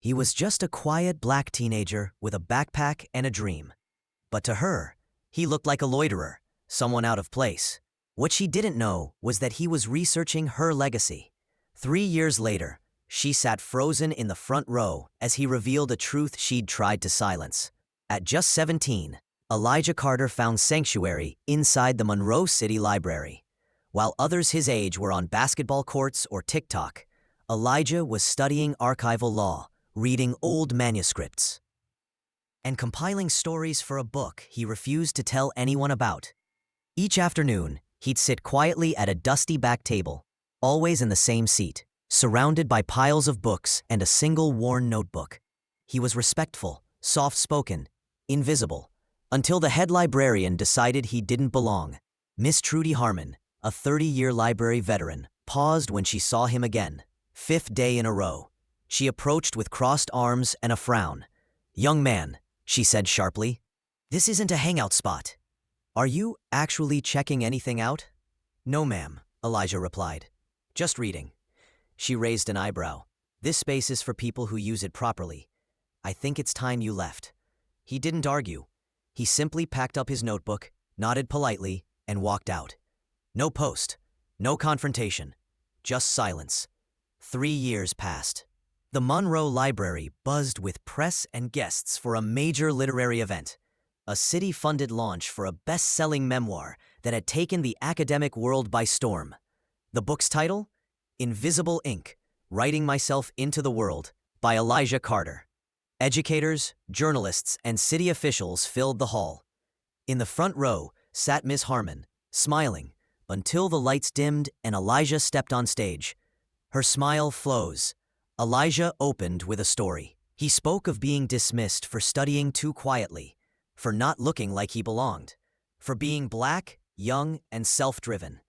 He was just a quiet black teenager with a backpack and a dream. But to her, he looked like a loiterer, someone out of place. What she didn't know was that he was researching her legacy. 3 years later, she sat frozen in the front row as he revealed a truth she'd tried to silence. At just 17, Elijah Carter found sanctuary inside the Monroe City Library. While others his age were on basketball courts or TikTok, Elijah was studying archival law, reading old manuscripts, and compiling stories for a book he refused to tell anyone about. Each afternoon, he'd sit quietly at a dusty back table, always in the same seat, surrounded by piles of books and a single worn notebook. He was respectful, soft-spoken, invisible, until the head librarian decided he didn't belong. Miss Trudy Harmon, a 30-year library veteran, paused when she saw him again. 5th day in a row. She approached with crossed arms and a frown. "Young man," she said sharply, "this isn't a hangout spot. Are you actually checking anything out?" "No, ma'am," Elijah replied. "Just reading." She raised an eyebrow. "This space is for people who use it properly. I think it's time you left." He didn't argue. He simply packed up his notebook, nodded politely, and walked out. No post, no confrontation, just silence. 3 years passed. The Monroe Library buzzed with press and guests for a major literary event, a city-funded launch for a best-selling memoir that had taken the academic world by storm. The book's title? Invisible Ink, Writing Myself into the World, by Elijah Carter. Educators, journalists, and city officials filled the hall. In the front row sat Miss Harmon, smiling, until the lights dimmed and Elijah stepped on stage. Her smile froze. Elijah opened with a story. He spoke of being dismissed for studying too quietly, for not looking like he belonged, for being black, young, and self-driven.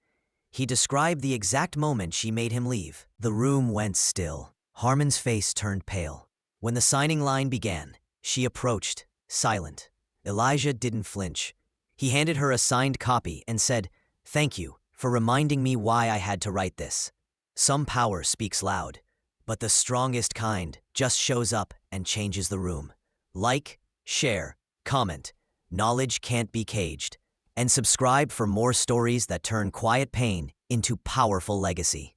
He described the exact moment she made him leave. The room went still. Harmon's face turned pale. When the signing line began, she approached, silent. Elijah didn't flinch. He handed her a signed copy and said, "Thank you for reminding me why I had to write this." Some power speaks loud, but the strongest kind just shows up and changes the room. Like, share, comment. Knowledge can't be caged. And subscribe for more stories that turn quiet pain into powerful legacy.